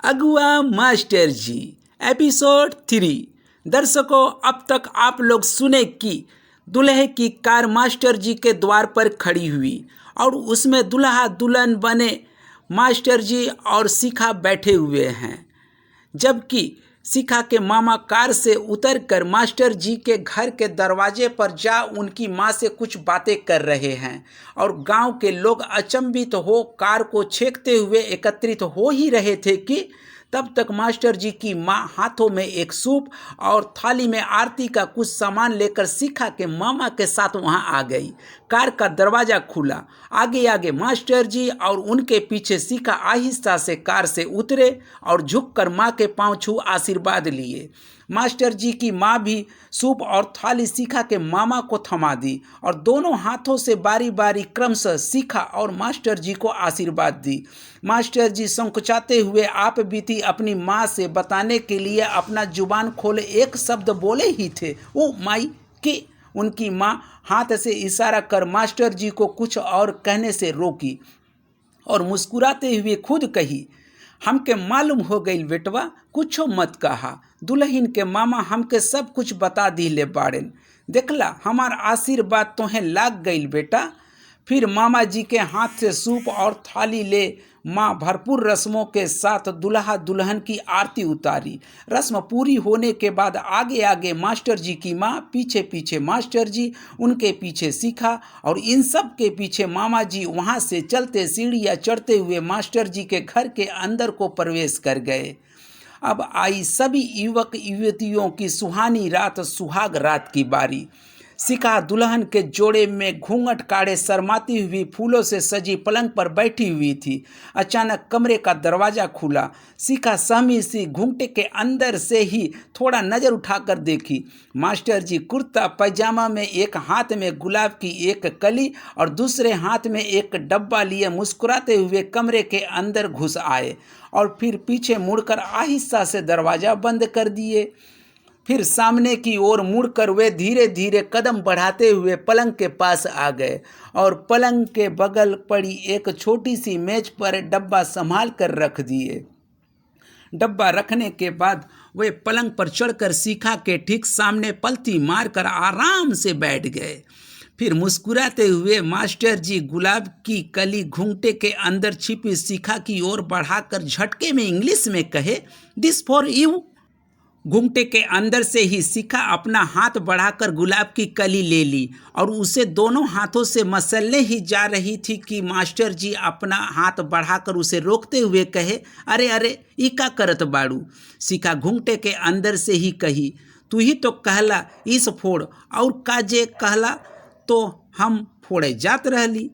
अगुआ मास्टर जी एपिसोड 3। दर्शकों, अब तक आप लोग सुने कि दुल्हे की कार मास्टर जी के द्वार पर खड़ी हुई और उसमें दुल्हा दुल्हन बने मास्टर जी और शिखा बैठे हुए हैं, जबकि शिखा के मामा कार से उतरकर मास्टर जी के घर के दरवाजे पर जा उनकी माँ से कुछ बातें कर रहे हैं और गांव के लोग अचंभित हो कार को छेकते हुए एकत्रित हो ही रहे थे कि तब तक मास्टर जी की माँ हाथों में एक सूप और थाली में आरती का कुछ सामान लेकर शिखा के मामा के साथ वहां आ गई। कार का दरवाजा खुला, आगे आगे मास्टर जी और उनके पीछे शिखा आहिस्ता से कार से उतरे और झुककर माँ के पांव छू आशीर्वाद लिए। मास्टर जी की माँ भी सूप और थाली शिखा के मामा को थमा दी और दोनों हाथों से बारी बारी क्रमशः शिखा और मास्टर जी को आशीर्वाद दी। मास्टर जी संकुचाते हुए आप बीती अपनी माँ से बताने के लिए अपना जुबान खोले एक शब्द बोले ही थे, ओ माई के। उनकी माँ हाथ से इशारा कर मास्टर जी को कुछ और कहने से रोकी और मुस्कुराते हुए खुद कही, हमके मालूम हो गई बेटवा, कुछो मत कहा। दुल्हन के मामा हमके सब कुछ बता दिले बाड़ेन। देखला हमार आशीर्वाद तोहें लाग गई बेटा। फिर मामा जी के हाथ से सूप और थाली ले माँ भरपूर रस्मों के साथ दुल्हा दुल्हन की आरती उतारी। रस्म पूरी होने के बाद आगे आगे मास्टर जी की माँ, पीछे पीछे मास्टर जी, उनके पीछे शिखा और इन सब के पीछे मामा जी वहाँ से चलते सीढ़ियाँ चढ़ते हुए मास्टर जी के घर के अंदर को प्रवेश कर गए। अब आई सभी युवक युवतियों की सुहानी रात, सुहाग रात की बारी। शिखा दुल्हन के जोड़े में घूंघट काढ़े शर्माती हुई फूलों से सजी पलंग पर बैठी हुई थी। अचानक कमरे का दरवाजा खुला। शिखा सहमी सी घूंघटे के अंदर से ही थोड़ा नजर उठाकर देखी। मास्टर जी कुर्ता पैजामा में एक हाथ में गुलाब की एक कली और दूसरे हाथ में एक डब्बा लिए मुस्कुराते हुए कमरे के अंदर घुस आए और फिर पीछे मुड़कर आहिस्ता से दरवाजा बंद कर दिए। फिर सामने की ओर मुड़कर वे धीरे धीरे कदम बढ़ाते हुए पलंग के पास आ गए और पलंग के बगल पड़ी एक छोटी सी मेज पर डब्बा संभाल कर रख दिए। डब्बा रखने के बाद वे पलंग पर चढ़कर शिखा के ठीक सामने पलथी मारकर आराम से बैठ गए। फिर मुस्कुराते हुए मास्टर जी गुलाब की कली घूंघटे के अंदर छिपी शिखा की ओर बढ़ाकर झटके में इंग्लिश में कहे, दिस फॉर यू। घूंघटे के अंदर से ही शिखा अपना हाथ बढ़ाकर गुलाब की कली ले ली और उसे दोनों हाथों से मसलने ही जा रही थी कि मास्टर जी अपना हाथ बढ़ाकर उसे रोकते हुए कहे, अरे अरे ई का करत बाड़ू। शिखा घूंघटे के अंदर से ही कही, तू ही तो कहला इस फोड़ और काजे कहला तो हम फोड़े जात रहली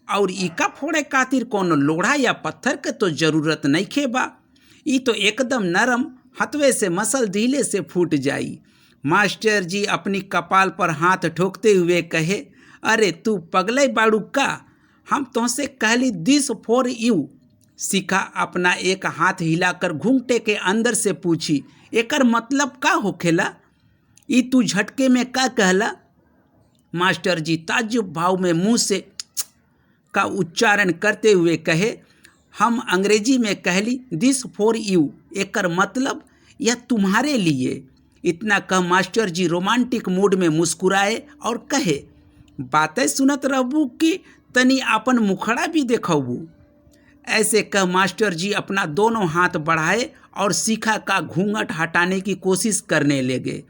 और ई का फोड़े खातिर कोनो लोढ़ा या पत्थर के तो जरूरत नहीं खेबा। ई तो एकदम नरम हथवे से मसल धीले से फूट जाई। मास्टर जी अपनी कपाल पर हाथ ठोकते हुए कहे, अरे तू पगले बाड़ू का, हम तुमसे कहली दिस फॉर यू। शिखा अपना एक हाथ हिलाकर घूंघटे के अंदर से पूछी, एकर मतलब का होखेला? ई तू झटके में का कहला? मास्टर जी ताज्जुब भाव में मुंह से का उच्चारण करते हुए कहे, हम अंग्रेजी में कहली दिस फॉर यू, एकर मतलब यह तुम्हारे लिए। इतना कह मास्टर जी रोमांटिक मूड में मुस्कुराए और कहे, बातें सुनत रहबू कि तनी अपन मुखड़ा भी देखबू। ऐसे कह मास्टर जी अपना दोनों हाथ बढ़ाए और शिखा का घूंघट हटाने की कोशिश करने लगे।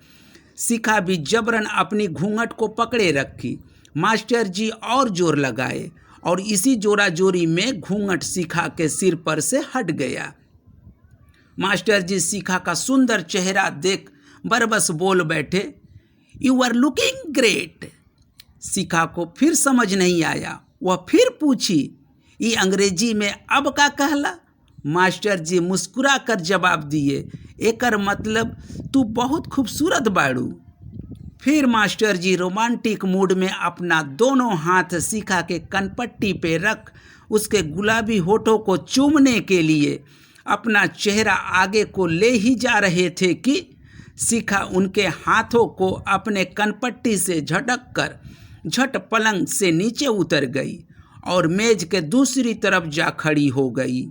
शिखा भी जबरन अपनी घूंघट को पकड़े रखी। मास्टर जी और जोर लगाए और इसी जोरा जोरी में घूंघट शिखा के सिर पर से हट गया। मास्टर जी शिखा का सुंदर चेहरा देख बरबस बोल बैठे, यू आर लुकिंग ग्रेट। शिखा को फिर समझ नहीं आया। वह फिर पूछी, ये अंग्रेजी में अब का कहला? मास्टर जी मुस्कुरा कर जवाब दिए, एकर मतलब तू बहुत खूबसूरत बाड़ू। फिर मास्टर जी रोमांटिक मूड में अपना दोनों हाथ शिखा के कनपट्टी पे रख उसके गुलाबी होठों को चूमने के लिए अपना चेहरा आगे को ले ही जा रहे थे कि शिखा उनके हाथों को अपने कनपट्टी से झटक कर झट पलंग से नीचे उतर गई और मेज के दूसरी तरफ जा खड़ी हो गई।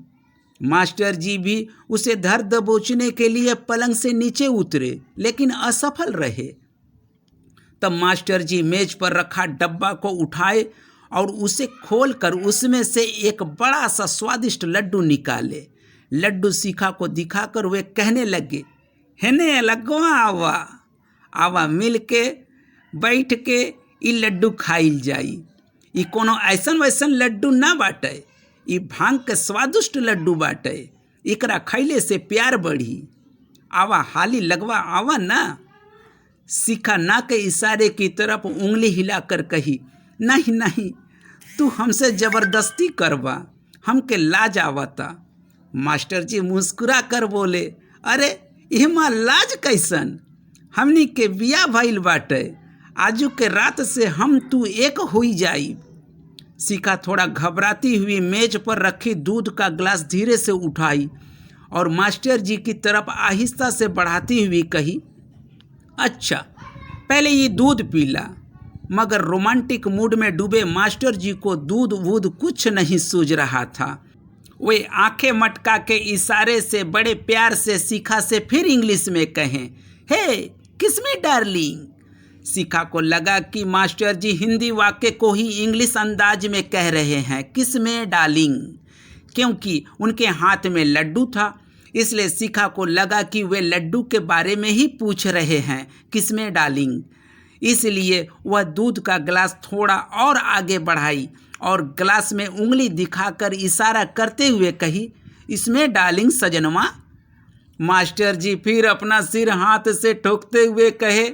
मास्टर जी भी उसे धर दबोचने के लिए पलंग से नीचे उतरे, लेकिन असफल रहे। तब मास्टर जी मेज पर रखा डब्बा को उठाए और उसे खोलकर उसमें से एक बड़ा सा स्वादिष्ट लड्डू निकाले। लड्डू शिखा को दिखाकर वे कहने लगे, हेने लगवा आवा आवा मिल के बैठ के ई लड्डू खाइल जाई। ई कोनो ऐसन वैसन लड्डू ना बाटे, ई भांग के स्वादिष्ट लड्डू बाटे। एकरा खैले से प्यार बढ़ी। आवा हाली लगवा आवा ना। शिखा ना के इशारे की तरफ उंगली हिलाकर कही, नहीं नहीं, तू हमसे जबरदस्ती करवा, हमके लाज आवता। मास्टर जी मुस्कुरा कर बोले, अरे इहमा लाज कैसन, हमनी के बिया भइल बाटे, आजू के रात से हम तू एक हुई जाई। शिखा थोड़ा घबराती हुई मेज पर रखी दूध का गिलास धीरे से उठाई और मास्टर जी की तरफ आहिस्ता से बढ़ाती हुई कही, अच्छा पहले ये दूध पीला। मगर रोमांटिक मूड में डूबे मास्टर जी को दूध वूध कुछ नहीं सूझ रहा था। वे आंखें मटका के इशारे से बड़े प्यार से शिखा से फिर इंग्लिश में कहें, हे किस मी डार्लिंग। शिखा को लगा कि मास्टर जी हिंदी वाक्य को ही इंग्लिश अंदाज में कह रहे हैं, किस में डार्लिंग। क्योंकि उनके हाथ में लड्डू था, इसलिए शिखा को लगा कि वे लड्डू के बारे में ही पूछ रहे हैं, किस में डार्लिंग। इसलिए वह दूध का गिलास थोड़ा और आगे बढ़ाई और गिलास में उंगली दिखाकर इशारा करते हुए कही, इसमें डार्लिंग सजनवा। मास्टर जी फिर अपना सिर हाथ से ठोकते हुए कहे,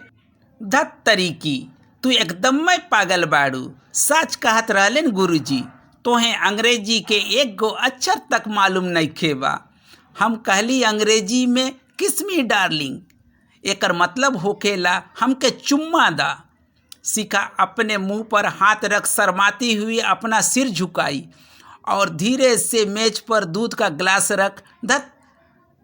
धत तरीकी, तू एकदम में पागल बाड़ू। सच कहत रहलन गुरुजी, तोहें अंग्रेजी के एक गो अक्षर तक मालूम नहीं खेबा। हम कहली अंग्रेजी में किस मी डार्लिंग, एकर मतलब होखेला हमके चुम्मा दा। शिखा अपने मुंह पर हाथ रख शर्माती हुई अपना सिर झुकाई और धीरे से मेज पर दूध का गिलास रख धत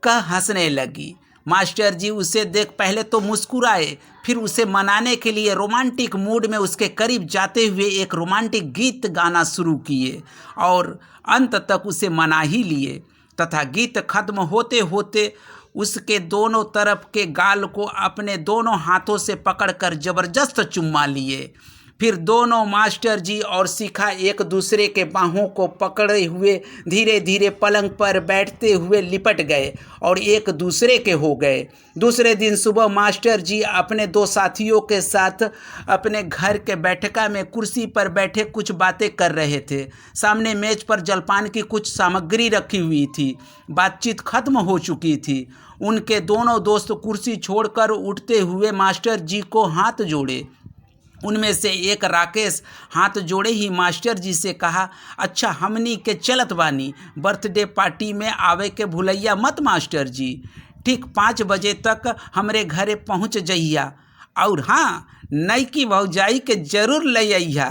कह हंसने लगी। मास्टर जी उसे देख पहले तो मुस्कुराए, फिर उसे मनाने के लिए रोमांटिक मूड में उसके करीब जाते हुए एक रोमांटिक गीत गाना शुरू किए और अंत तक उसे मना ही लिए तथा गीत खत्म होते होते उसके दोनों तरफ के गाल को अपने दोनों हाथों से पकड़कर जबरदस्त चुम्मा लिए। फिर दोनों मास्टर जी और शिखा एक दूसरे के बाहों को पकड़े हुए धीरे धीरे पलंग पर बैठते हुए लिपट गए और एक दूसरे के हो गए। दूसरे दिन सुबह मास्टर जी अपने दो साथियों के साथ अपने घर के बैठका में कुर्सी पर बैठे कुछ बातें कर रहे थे। सामने मेज पर जलपान की कुछ सामग्री रखी हुई थी। बातचीत खत्म हो चुकी थी। उनके दोनों दोस्त कुर्सी छोड़कर उठते हुए मास्टर जी को हाथ जोड़े। उनमें से एक राकेश हाथ जोड़े ही मास्टर जी से कहा, अच्छा हमनी के चलत बानी, बर्थडे पार्टी में आवे के भूलैया मत मास्टर जी। ठीक 5 बजे तक हमरे घरे पहुँच जइया और हाँ नईकी भौजाई के जरूर ले अइहा।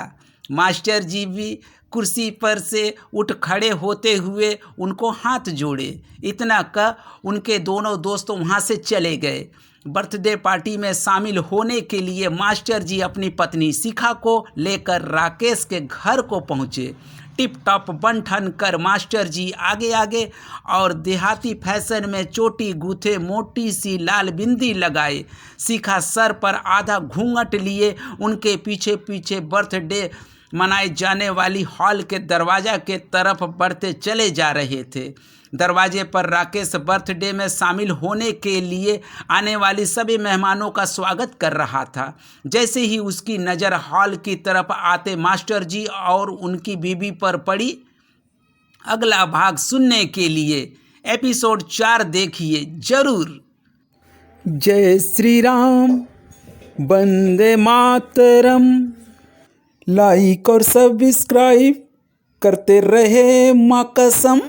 मास्टर जी भी कुर्सी पर से उठ खड़े होते हुए उनको हाथ जोड़े। इतना कह उनके दोनों दोस्त वहाँ से चले गए। बर्थडे पार्टी में शामिल होने के लिए मास्टर जी अपनी पत्नी शिखा को लेकर राकेश के घर को पहुँचे। टिप टॉप बन ठन कर मास्टर जी आगे आगे और देहाती फैशन में चोटी गूथे मोटी सी लाल बिंदी लगाए। शिखा सर पर आधा घूंघट लिए उनके पीछे पीछे बर्थडे मनाए जाने वाली हॉल के दरवाज़ा के तरफ बढ़ते चले जा रहे थे। दरवाजे पर राकेश बर्थडे में शामिल होने के लिए आने वाली सभी मेहमानों का स्वागत कर रहा था। जैसे ही उसकी नज़र हॉल की तरफ आते मास्टर जी और उनकी बीवी पर पड़ी। अगला भाग सुनने के लिए एपिसोड 4 देखिए जरूर। जय श्री राम, वंदे मातरम। लाइक और सब्सक्राइब करते रहे माँ कसम।